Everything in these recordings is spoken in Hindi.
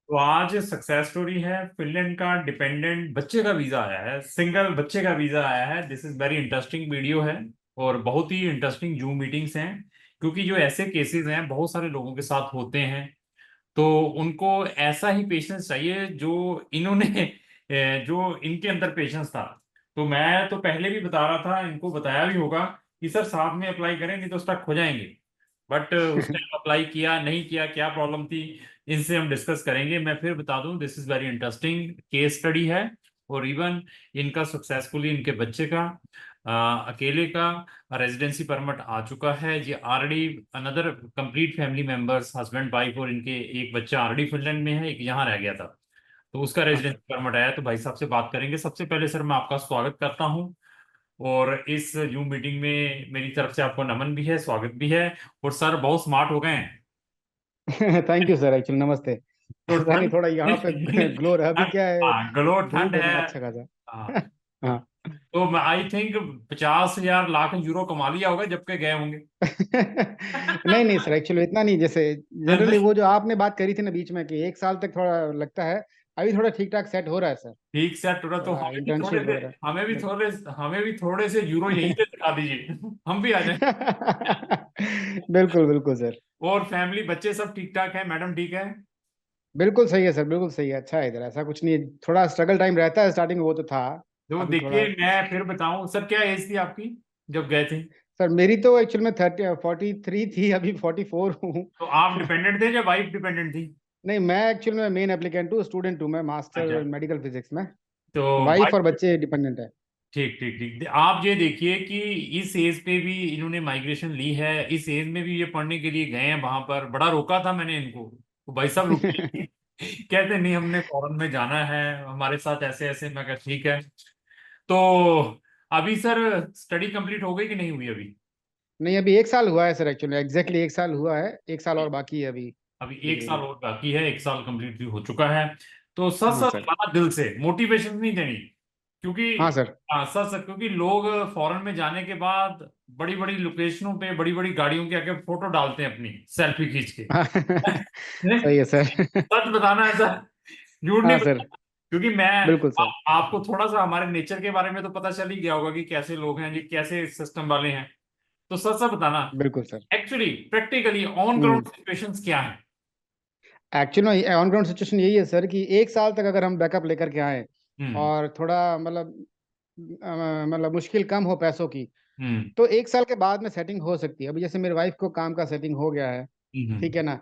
तो आज सक्सेस स्टोरी है, फिनलैंड का डिपेंडेंट बच्चे का वीजा आया है, सिंगल बच्चे का वीजा आया है। This is very interesting video है और बहुत ही इंटरेस्टिंग जूम मीटिंग्स हैं, क्योंकि जो ऐसे केसेस हैं बहुत सारे लोगों के साथ होते हैं। तो उनको ऐसा ही पेशेंस चाहिए जो इन्होंने जो इनके अंदर पेशेंस था। तो मैं तो पहले भी बता रहा था, इनको बताया भी होगा कि सर साथ में अप्लाई करें नहीं तो स्टक हो जाएंगे। बट उस टाइम अप्लाई किया नहीं किया, क्या प्रॉब्लम थी, इनसे हम डिस्कस करेंगे। मैं फिर बता दूं, this is very interesting case study है। और इवन इनका सक्सेसफुली इनके बच्चे का अकेले का रेजिडेंसी परमिट आ चुका है। ये already another complete family members, husband wife और इनके एक बच्चा ऑलरेडी फिनलैंड में है, एक यहाँ रह गया था। तो उसका हाँ सर। रेजिडेंसी परमिट आया। तो भाई साहब से बात करेंगे। सबसे पहले सर मैं आपका स्वागत करता हूँ, और इस जूम मीटिंग में मेरी तरफ से आपको नमन भी है, स्वागत भी है। और सर बहुत स्मार्ट हो गए हैं। थैंक यू सर, एक्चुअली नमस्ते। तो ऐसा नहीं, ठंड थोड़ा यहाँ पे ग्लो रहा, अभी ठंड, क्या है, हाँ गलो ठंड धूप है है। ना अच्छा खासा। हाँ। तो, हाँ। तो आई थिंक 50,000 लाख यूरो कमा लिया होगा जब के गए होंगे। नहीं नहीं सर, एक्चुअली इतना नहीं। जैसे जनरली नहीं, वो जो आपने बात करी थी ना बीच में कि एक साल तक थोड़ा लगता है, अभी थोड़ा ठीक ठाक सेट हो रहा है सर। ठीक से टूटा तो थोड़ा हमें भी थोड़े इंटर्नशिप से, वगैरह। हमें भी थोड़े से यूरो यहीं से दिखा दीजिए। हम भी आ जाए। बिल्कुल बिल्कुल सर। और फैमिली बच्चे सब ठीक ठाक है, मैडम ठीक है? बिल्कुल सही है सर, बिल्कुल सही है, अच्छा है इधर, ऐसा कुछ नहीं है। थोड़ा स्ट्रगल टाइम रहता है स्टार्टिंग में, वो तो था। तो अभी थोड़ा। देखिए मैं फिर बताऊं सर, क्या एज थी आपकी जब गए थे? सर मेरी तो एक्चुअल में 43 थी, अभी 44 हूँ। तो आप डिपेंडेंट थे या वाइफ डिपेंडेंट थी? नहीं, मैं एक्चुअल में मेन एप्लीकेंट हूँ, स्टूडेंट हूँ मैं, मास्टर अच्छा। मेडिकल फिजिक्स में। तो वाइफ और वाइफ, बच्चे डिपेंडेंट है। ठीक ठीक ठीक। आप ये देखिए कि इस एज पे भी इन्होंने माइग्रेशन ली है, इस एज में भी ये पढ़ने के लिए गए हैं वहां पर। बड़ा रोका था मैंने इनको, तो भाई साहब रुके। कहते नहीं, हमने फॉरेन में जाना है, हमारे साथ ऐसे ऐसे। मैं कहा ठीक है। तो अभी सर स्टडी कंप्लीट हो गई कि नहीं हुई अभी? नहीं, अभी एक साल हुआ है सर, एक्चुअली एग्जैक्टली एक साल हुआ है, एक साल और बाकी है अभी अभी एक डिग्री साल में। और बाकी है, एक साल कंप्लीट भी हो चुका है। तो सच हाँ सच सर। बताना, दिल से मोटिवेशन नहीं देनी, क्योंकि हाँ सर। हाँ सच सच, क्योंकि लोग फॉरेन में जाने के बाद बड़ी बड़ी लोकेशनों पे बड़ी बड़ी गाड़ियों के आगे फोटो डालते हैं अपनी, सेल्फी खींच के। हाँ, सही है सर। सच बताना है सर, झूठ नहीं हाँ सर। बताना। क्योंकि मैं बिल्कुल सर। आपको थोड़ा सा हमारे नेचर के बारे में तो पता चल ही गया होगा कि कैसे लोग हैं, ये कैसे सिस्टम वाले हैं। तो सच सच बताना, बिल्कुल sir. Actually practically on hmm. Ground situations क्या है? एक्चुअली ऑन ग्राउंड सिचुएशन यही है सर कि एक साल तक अगर हम बैकअप लेकर के आए हम्म और थोड़ा मतलब मतलब मुश्किल कम हो पैसों की, हम्म तो एक साल के बाद में सेटिंग हो सकती है। अभी जैसे मेरी वाइफ को काम का सेटिंग हो गया है, हम्म। ठीक है ना।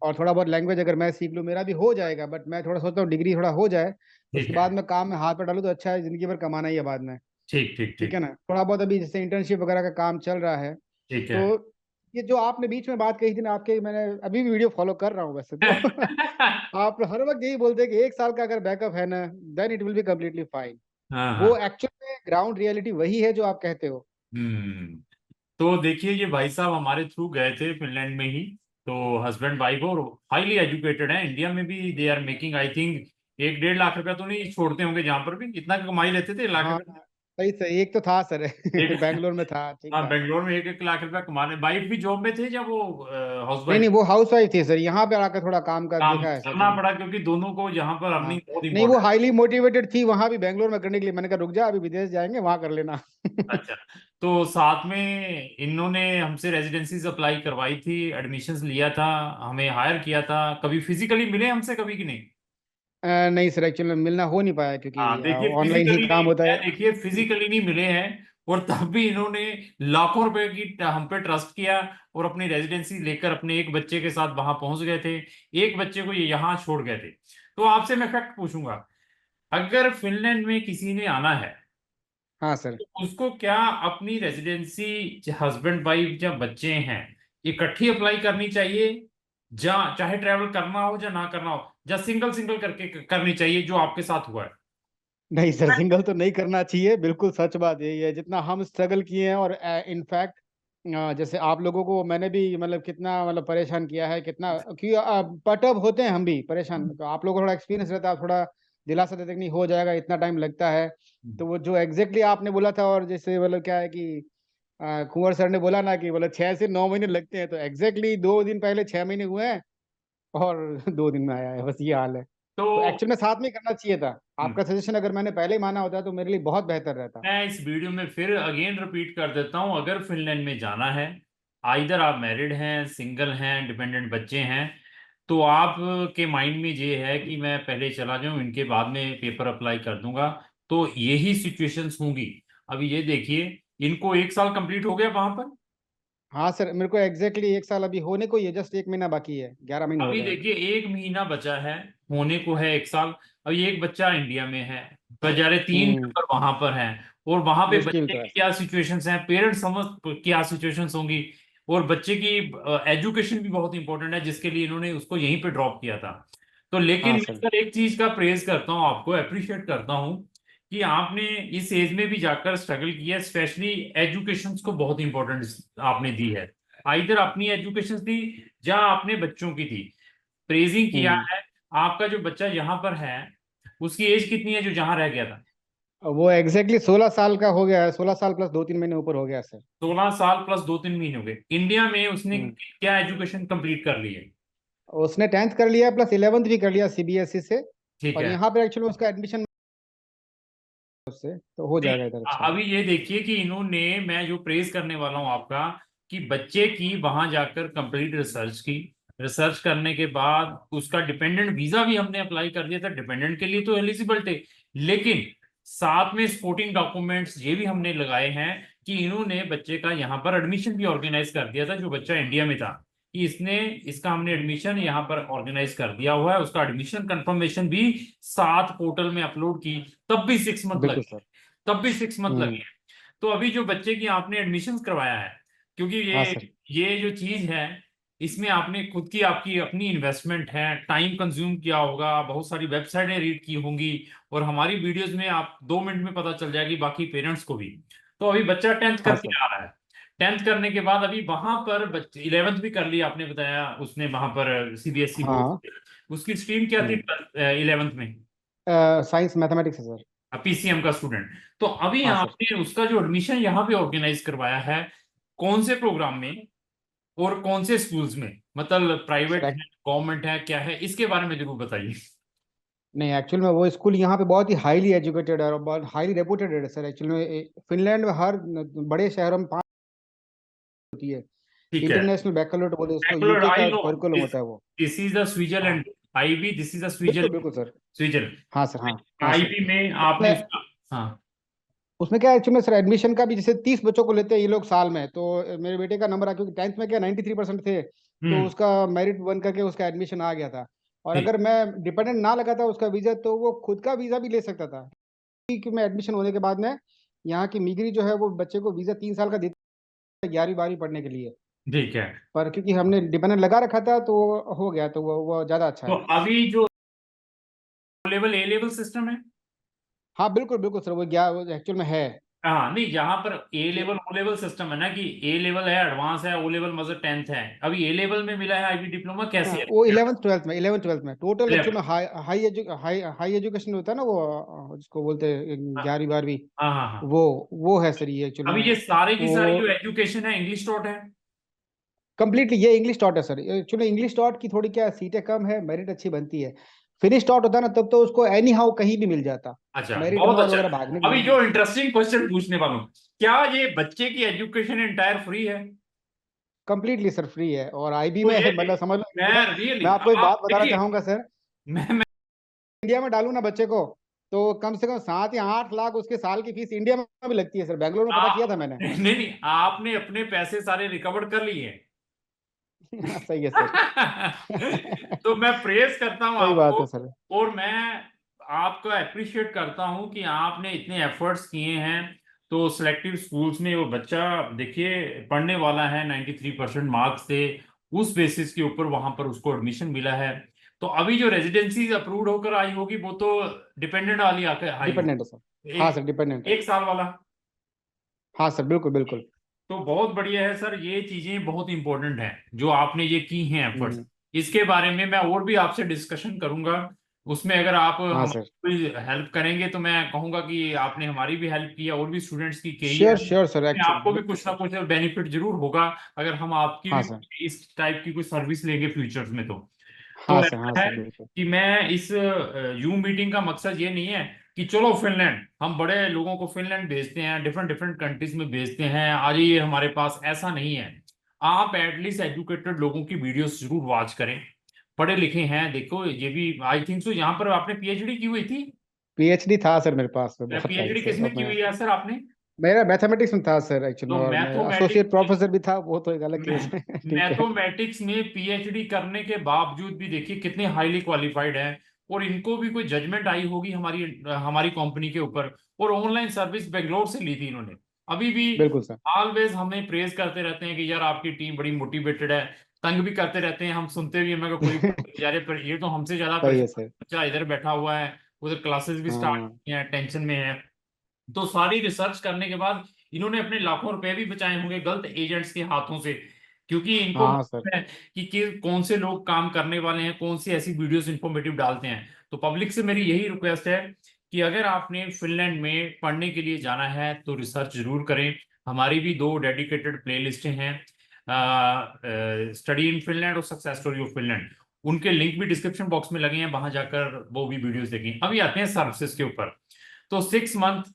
और थोड़ा बहुत लैंग्वेज अगर मैं सीख लूँ मेरा भी हो जाएगा, बट मैं थोड़ा सोचता हूँ डिग्री थोड़ा हो जाए, ठीक उसके है, बाद में काम में हाथ पर डालूँ तो अच्छा है, जिंदगी भर कमाना ही है बाद में। ठीक ठीक ठीक ठीक। है ना, थोड़ा बहुत अभी जैसे इंटर्नशिप वगैरह का काम चल रहा है। ठीक है। तो ये जो आपने बीच में बात कही थी ना, आपके मैंने अभी भी वीडियो फॉलो कर रहा हूँ वैसे तो। आप हर वक्त यही बोलते हैं कि एक साल का अगर बैकअप है ना, then it will be completely fine. हाँ वो हाँ। एक्चुअल में ग्राउंड रियलिटी वही है जो आप कहते हो। हम्म। तो देखिए, ये भाई साहब हमारे थ्रू गए थे फिनलैंड में ही। तो हस्बैंड वाइफ और हाईली एजुकेटेड हैं, इंडिया में भी they are making I think 1-1.5 lakh रुपया तो नहीं छोड़ते होंगे, जहां पर भी इतना कमाई लेते थे, लाख हाँ रुपया। सही सही, एक तो था सर। एक, बैंगलोर में था, ठीक हाँ था। बेंगलोर में 1-1 लाख रुपया कमाने। वाइफ भी जॉब में थे या वो हाउस नहीं वाइफ? नहीं, वो हाउस वाइफ थी सर, यहाँ पे आकर थोड़ा काम का काम देखा है करना सेटिंग। पड़ा क्योंकि दोनों को यहाँ पर हाँ। अर्निंग बहुत नहीं, वो इंपॉर्टेंट। हाईली मोटिवेटेड थी वहां भी बैंगलोर में करने के लिए। मैंने कहा रुक जा, अभी विदेश जाएंगे वहां कर लेना। अच्छा। तो साथ में इन्होंने हमसे रेजिडेंसीज अप्लाई करवाई थी, एडमिशन्स लिया था, हमें हायर किया था। कभी फिजिकली मिले हमसे कभी कि नहीं? नहीं सर, एक्चुअली मिलना हो नहीं पाया हाँ क्योंकि देखिए, ऑनलाइन ही फिजिकली काम नहीं होता मैं है। देखिए फिजिकली नहीं मिले हैं। और तब भी इन्होंने लाखों रुपए की हम पे ट्रस्ट किया, और अपनी रेजिडेंसी लेकर अपने एक बच्चे के साथ वहां पहुंच गए थे। एक बच्चे को ये यहाँ छोड़ गए थे। तो आपसे मैं फैक्ट पूछूंगा, अगर फिनलैंड में किसी ने आना है हाँ सर। तो उसको क्या अपनी रेजिडेंसी, हस्बैंड वाइफ या बच्चे हैं, इकट्ठी अप्लाई करनी चाहिए, जा चाहे ट्रैवल करना हो या ना करना हो, या सिंगल सिंगल करके करनी चाहिए जो आपके साथ हुआ है? नहीं सर, सिंगल तो नहीं करना चाहिए, बिल्कुल सच बात यही है। जितना हम स्ट्रगल किए हैं, और इनफैक्ट जैसे आप लोगों को मैंने भी मतलब कितना मतलब परेशान किया है, कितना क्योंकि पटअप होते हैं हम भी परेशान, तो आप लोगों को थोड़ा एक्सपीरियंस रहता है, थोड़ा दिलासा देते कि नहीं हो जाएगा, इतना टाइम लगता है। तो वो जो एग्जैक्टली आपने बोला था, और जैसे मतलब क्या है कि कुंवर सर ने बोला ना कि बोले 6 से 9 महीने लगते हैं, तो एग्जैक्टली 2 दिन पहले 6 महीने हुए हैं। और 2 दिन में आया है, बस ये हाल है। तो तो एक्चुअल में साथ में करना चाहिए था। हम्म, आपका सजेशन अगर मैंने पहले ही माना होता तो मेरे लिए बहुत बेहतर रहता। मैं इस वीडियो में फिर अगेन रिपीट कर देता हूं, अगर फिनलैंड में जाना है, आइदर आप मैरिड हैं, सिंगल हैं, डिपेंडेंट बच्चे हैं, तो आप के माइंड में ये है कि मैं पहले चला जाऊं, इनके बाद में पेपर अप्लाई कर दूंगा, तो यही सिचुएशंस होंगी। अभी ये देखिए, इनको 1 साल कंप्लीट हो गया वहां पर। हाँ सर, मेरे को एग्जैक्टली 1 साल अभी होने को ही है, जस्ट 1 महीना बाकी है, 11 महीने हो अभी गए। देखिए 1 महीना बचा है, होने को है 1 साल। अभी एक बच्चा इंडिया में है, बेचारे 3 नंबर वहां पर हैं, और वहां पे मुश्किल बच्चे तो है की सर। क्या सिचुएशंस हैं, पेरेंट्स समझ क्या सिचुएशंस होंगी। और बच्चे की एजुकेशन भी बहुत इंपॉर्टेंट है, जिसके लिए इन्होंने उसको यहीं पे ड्रॉप किया था। तो लेकिन हाँ मैं सर। सर एक चीज का प्रेज करता हूँ, आपको अप्रिशिएट करता हूँ कि आपने इस एज में भी जाकर स्ट्रगल किया, स्पेशली एजुकेशन को बहुत इंपॉर्टेंस आपने दी है। इधर अपनी एजुकेशन दी, जहाँ आपने बच्चों की थी, प्रेजिंग किया हम्म। है। आपका जो बच्चा यहाँ पर है, उसकी एज कितनी है जो जहाँ रह गया था? वो एग्जैक्टली 16 साल का हो गया है, 16 साल प्लस 2-3 महीने ऊपर हो गया सर। 16 साल प्लस 2-3 महीने हो गए। इंडिया में उसने हम्म। क्या एजुकेशन कंप्लीट कर ली है? उसने 10th कर लिया प्लस 11th भी कर लिया सीबीएसई से। ठीक और है। यहाँ पे एक्चुअली उसका एडमिशन उससे तो हो नहीं, जाएगा इधर, अच्छा। अभी ये देखिए कि इन्होंने, मैं जो प्रेज करने वाला हूँ आपका, कि बच्चे की वहां जाकर कंप्लीट रिसर्च की, रिसर्च करने के बाद उसका डिपेंडेंट वीजा भी हमने अप्लाई कर दिया था, डिपेंडेंट के लिए तो एलिजिबल थे, लेकिन साथ में स्पोर्टिंग डॉक्यूमेंट्स ये भी हमने लगाए हैं कि इन्होंने बच्चे का यहाँ पर एडमिशन भी ऑर्गेनाइज कर दिया था, जो बच्चा इंडिया में था, कि इसने, इसका हमने एडमिशन यहाँ पर ऑर्गेनाइज कर दिया हुआ है, उसका एडमिशन कंफर्मेशन भी साथ पोर्टल में अपलोड की, तब भी 6 मंथ बिल्कुल लगे, सर। तब भी 6 मंथ हम्म। लगे। तो अभी जो बच्चे की आपने एडमिशन करवाया है, क्योंकि हाँ सर। ये जो चीज है, इसमें आपने खुद की, आपकी अपनी इन्वेस्टमेंट है, टाइम कंज्यूम किया होगा, बहुत सारी वेबसाइटें रीड की होंगी, और हमारी वीडियोस में आप 2 मिनट में पता चल जाएगी, बाकी पेरेंट्स को भी। तो अभी बच्चा 10th हाँ करके सर। आ रहा है, 10th करने के बाद अभी वहां पर बच्चे 11th भी कर लिया, आपने बताया उसने वहां पर सीबीएसई बोर्ड हाँ। से। उसकी स्ट्रीम क्या थी हम्म। 11th में? साइंस मैथमेटिक्स है सर। पीसीएम का स्टूडेंट। तो अभी हाँ सर। आपने उसका जो एडमिशन यहाँ पे ऑर्गेनाइज करवाया है, कौन से प्रोग्राम में और कौन से स्कूल्स में, मतलब प्राइवेट सर है, गवर्नमेंट है, क्या है, इसके बारे में जरूर बताइए। नहीं, एक्चुअल में वो स्कूल यहाँ पे बहुत ही हाईली एजुकेटेड है और बहुत हाईली रेपुटेड है सर। एक्चुअल में फिनलैंड में हर बड़े शहरों में 5 होती है। ठीक है। इंटरनेशनल बैकलॉरेट बोले उसको, बैंगलोर, यूके आई का नो करिकुलम दिस, होता है वो। दिस इज द हाँ Switzerland, IB, this is the बिल्कुल स्विट्जरलैंड, बिल्कुल सर। स्विट्जरलैंड। हाँ सर। हाँ हाँ सर। आईबी में आपने उसमें उसका, हाँ। उसमें क्या एक्चुअली में सर, एडमिशन का भी जैसे 30 बच्चों को लेते हैं ये लोग साल में, तो मेरे बेटे का नंबर आ, क्योंकि 10th में क्या 93% थे, तो हम्म। उसका मेरिट बन करके उसका एडमिशन आ गया था। और ठीक। अगर मैं डिपेंडेंट ना लगाता उसका वीजा, तो वो खुद का वीजा भी ले सकता था। कि मैं एडमिशन होने के बाद में यहाँ की मिगरी जो है वो बच्चे को वीजा 3 साल का देती है 11वीं 12वीं पढ़ने के लिए। ठीक है। पर क्योंकि हमने डिपेंडेंट लगा रखा था तो हो गया, तो वो ज्यादा अच्छा तो है। अभी जो लेवल, ए लेवल सिस्टम है। हाँ बिल्कुल बिल्कुल सर, वो क्या एक्चुअल में है। हाँ, नहीं, जहां पर ए ये लेवल ओ लेवल सिस्टम है ना, कि ए लेवल है, एडवांस है, ओ लेवल मतलब 10th है, अभी ए लेवल में मिला है आईबी डिप्लोमा, कैसे है वो क्या? 11th 12th में टोटल एक्चुअल 11। में हाई एजुकेशन होता है ना वो, जिसको बोलते हैं हाँ 11वीं 12वीं। हाँ हाँ हाँ। वो है सर ये एक्चुअल अभी में। ये सारी की सारी जो वो एजुकेशन है इंग्लिश टॉट है? कंप्लीटली ये इंग्लिश टॉट है सर। एक्चुअली इंग्लिश टॉट की थोड़ी क्या सीटें कम है, मेरिट अच्छी बनती है। फिनिश टॉट होता ना तब तो उसको एनी हाउ कहीं भी मिल जाता, अच्छा, मेरिट बहुत नंबर अच्छा। वगैरह भागने की अभी जरूरत जो नहीं। इंटरेस्टिंग क्वेश्चन पूछने वाला हूँ, क्या ये बच्चे की एजुकेशन एंटायर फ्री है? कंप्लीटली सर फ्री है, और आईबी तो में ये मतलब समझ लो मैं इंडिया। रियली, मैं आपको एक बात आप बताना देखिए, चाहूंगा सर, मैं इंडिया में डालू ना बच्चे को, तो कम से कम 7 या 8 लाख उसके साल की फीस इंडिया में भी लगती है सर। बैंगलोर में पता किया आप था मैंने। नहीं नहीं, आपने अपने पैसे सारे रिकवर कर लिए हैं। सही है सर। तो मैं प्रेज करता हूं सही बात आपको, है सर। और मैं आपका अप्रिशिएट करता हूं कि आपने इतने एफर्ट्स किए हैं। तो सिलेक्टिव स्कूल्स में वो बच्चा देखिए पढ़ने वाला है, 93% मार्क्स से, उस बेसिस के ऊपर वहां पर उसको एडमिशन मिला है। तो अभी जो रेजिडेंसीज अप्रूव्ड होकर आई होगी, वो तो डिपेंडेंट वाली आकर आई डिपेंडेंट है सर। होगी, हाँ एक सर डिपेंडेंट है। 1 साल वाला। हाँ सर बिल्कुल बिल्कुल। तो बहुत बढ़िया है सर, ये चीजें बहुत इंपॉर्टेंट हैं जो आपने ये की हैं एफर्ट्स। हम्म। इसके बारे में मैं और भी आपसे डिस्कशन करूंगा, उसमें अगर आप हाँ हमारी सर। कोई हेल्प करेंगे तो मैं कहूंगा कि आपने हमारी भी हेल्प की है, और भी स्टूडेंट्स की है, श्योर श्योर सर, इसमें एक्चुअली आपको भी बिल्कुल कुछ ना सर। कुछ बेनिफिट जरूर होगा, अगर हम आपकी हाँ भी सर। इस टाइप की कोई सर्विस लेंगे फ्यूचर्स में तो। तो हाँ सर, हाँ ऐसा है सर, बिल्कुल। कि मैं इस जूम मीटिंग का मकसद ये नहीं है कि चलो फिनलैंड, हम बड़े लोगों को फिनलैंड भेजते हैं, डिफरेंट डिफरेंट कंट्रीज में भेजते हैं, आ जाइए हमारे पास, ऐसा नहीं है। आप एटलीस्ट एजुकेटेड लोगों की वीडियोस जरूर वॉच करें, पढ़े लिखे हैं, देखो ये भी आई थिंक सो यहाँ पर आपने पीएचडी की हुई थी। पीएचडी था सर मेरे पास में बहुत पहले पीएचडी से, किस और में की मैं, हुई है सर आपने? मेरा मैथमेटिक्स में था सर एक्चुअल तो में, और मैं एसोसिएट मैथोमेटिक्स प्रोफेसर भी था, वो तो एक अलग केस है। ठीक है। मैथोमेटिक्स में पीएचडी करने के बावजूद भी देखिए कितने हाईली क्वालिफाइड हैं, और इनको भी कोई जजमेंट आई होगी हमारी हमारी कंपनी के ऊपर, और ऑनलाइन सर्विस बेंगलोर से ली थी इन्होंने। अभी भी बिल्कुल सर। ऑलवेज हमें प्रेज करते रहते हैं कि यार आपकी टीम बड़ी मोटिवेटेड है, तंग भी करते रहते हैं, हम सुनते भी हैं, मैं कहा कोई यार ये तो हमसे ज्यादा सही है प्रेशर, सर। बच्चा इधर बैठा हुआ है, उधर क्लासेस भी स्टार्ट हाँ है, टेंशन में है। तो सारी रिसर्च करने के बाद इन्होंने अपने लाखों रुपए भी बचाए होंगे गलत एजेंट्स के हाथों से, क्योंकि इनको हाँ सर। मालूम है कि कौन से लोग काम करने वाले हैं, कौन सी ऐसी वीडियोस इंफॉर्मेटिव डालते हैं। तो पब्लिक से मेरी यही रिक्वेस्ट है कि अगर आपने फिनलैंड में पढ़ने के लिए जाना है तो रिसर्च जरूर करें। हमारी भी दो डेडिकेटेड प्ले लिस्टें हैं, स्टडी इन फिनलैंड और सक्सेस स्टोरी ऑफ फिनलैंड, उनके लिंक भी डिस्क्रिप्शन बॉक्स में लगे हैं, वहां जाकर वो भी वीडियोस देखें। अभी आते हैं सर्विसेज के ऊपर। तो 6 मंथ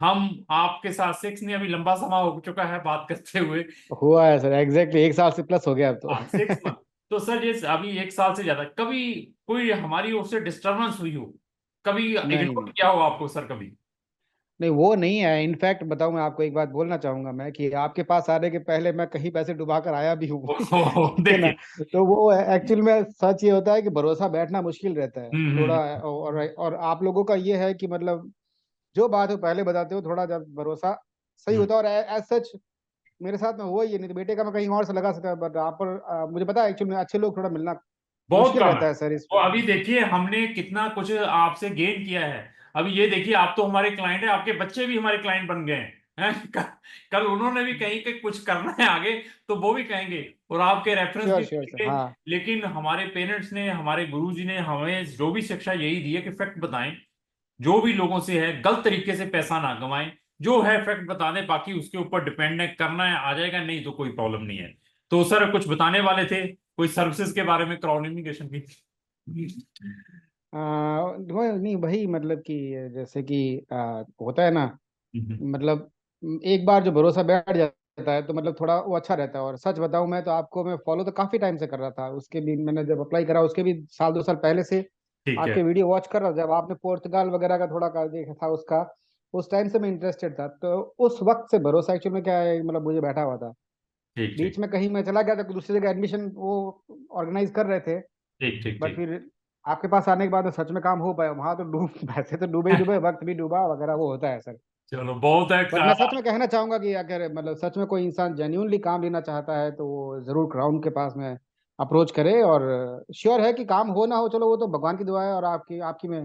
हम आपके साथ, 6 नहीं अभी लंबा समय हो चुका है बात करते हुए। हुआ है सर, एग्जैक्टली 1 साल से प्लस हो गया अब हाँ 6 मंथ। तो। तो सर ये अभी 1 साल से ज्यादा, कभी कोई हमारी ओर से डिस्टरबेंस हुई हो, कभी नहीं इग्नोर नहीं किया हो आपको सर कभी? नहीं, वो नहीं है। इनफैक्ट बताऊं, मैं आपको एक बात बोलना चाहूंगा मैं, कि आपके पास आने के पहले मैं कहीं पैसे डुबा कर आया भी हूँ। ठीक है ना। देखिए। तो वो एक्चुअल में सच ये होता है कि भरोसा बैठना मुश्किल रहता है थोड़ा। हम्म। और आप लोगों का ये है कि मतलब जो बात हो पहले बताते हो, थोड़ा जब भरोसा सही हम्म। होता है। और एज सच मेरे साथ में हुआ ही है, नहीं तो बेटे का मैं कहीं और से लगा सकता, बट आप पर मुझे पता है एक्चुअल में अच्छे लोग थोड़ा मिलना बहुत मुश्किल कम है। रहता है सर तो इसमें। अभी देखिए हमने कितना कुछ आपसे गेन किया है। अभी ये देखिए, आप तो हमारे क्लाइंट है, आपके बच्चे भी हमारे क्लाइंट बन गए हैं, हैं? कल उन्होंने भी कहीं के कुछ करना है आगे तो वो भी कहेंगे, और आपके रेफरेंस श्योर भी श्योर सर, देंगे। हाँ। लेकिन हमारे पेरेंट्स ने, हमारे गुरुजी ने हमें जो भी शिक्षा यही दी है कि फैक्ट बताएं, जो भी लोगों से है गलत तरीके से पैसा ना कमाएं, जो है फैक्ट बता दें, बाकी उसके ऊपर डिपेंड है, करना है आ जाएगा, नहीं तो कोई प्रॉब्लम नहीं है। तो सर कुछ बताने वाले थे कोई सर्विसेज के बारे में, कम्युनिकेशन की? नहीं, वही मतलब कि जैसे कि होता है ना, हम्म। मतलब एक बार जो भरोसा बैठ जाता है तो मतलब थोड़ा वो अच्छा रहता है। और सच बताऊं, मैं तो आपको मैं फॉलो तो काफी टाइम से कर रहा था, उसके भी मैंने जब अप्लाई करा उसके भी साल 2 साल पहले से ठीक है। आपके वीडियो वॉच कर रहा था। जब आपने पुर्तगाल वगैरह का थोड़ा कर देखा था उसका, उस टाइम से मैं इंटरेस्टेड था। तो उस वक्त से भरोसा एक्चुअल में क्या है, मतलब मुझे बैठा हुआ था। ठीक बीच ठीक में कहीं मैं चला गया था, दूसरी जगह एडमिशन वो ऑर्गेनाइज कर रहे थे, ठीक ठीक बट ठीक। फिर आपके पास आने के बाद तो सच में काम हो पाया वहां तो डूब पैसे तो डूबे ही डूबे, वक्त भी डूबा वगैरह, वो होता है सर। चलो बहुत है बट मैं सच में कहना चाहूंगा कि अगर मतलब सच में कोई इंसान जेन्यूनली काम लेना चाहता है तो वो जरूर क्राउन के पास में अप्रोच करे। और श्योर है कि काम हो ना हो, चलो वो तो भगवान की दुआ है, और आपकी आपकी में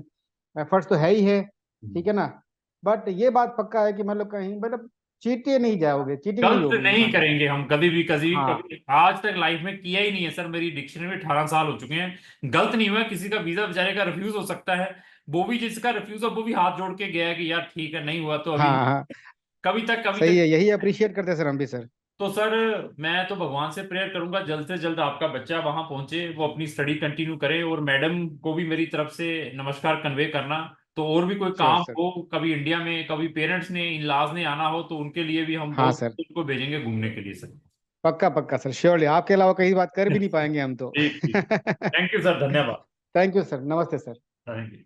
एफर्ट्स तो है ही है। ठीक है ना। बट ये बात पक्का है कि मतलब कहीं मतलब चीटे नहीं जाओगे, चीटिंग नहीं गलत होगी नहीं इंसान से। करेंगे हम कभी भी, कभी हाँ कभी आज तक लाइफ में किया ही नहीं है सर, मेरी डिक्शनरी में 18 साल हो चुके हैं, गलत नहीं हुआ। किसी का वीजा बेचारे का रिफ्यूज हो सकता है, वो भी जिसका रिफ्यूज है वो भी हाथ जोड़ के गया है कि यार ठीक है, नहीं हुआ तो अभी हाँ हाँ, कभी सही तक। है, यही अप्रिशिएट करते हैं सर हम भी सर। तो सर मैं तो भगवान से प्रेयर करूंगा जल्द से जल्द आपका बच्चा वहां पहुंचे, वो अपनी स्टडी कंटिन्यू करे, और मैडम को भी मेरी तरफ से नमस्कार कन्वे करना। तो और भी कोई श्योर काम सर। हो कभी इंडिया में, कभी पेरेंट्स ने, इन लॉज ने आना हो, तो उनके लिए भी हम हाँ बहुत सर, उनको भेजेंगे घूमने के लिए सर। पक्का पक्का सर, श्योरली आपके अलावा कहीं बात कर भी नहीं पाएंगे हम तो। ठीक ठीक। थैंक यू सर, धन्यवाद। थैंक यू सर, नमस्ते सर। Thank you.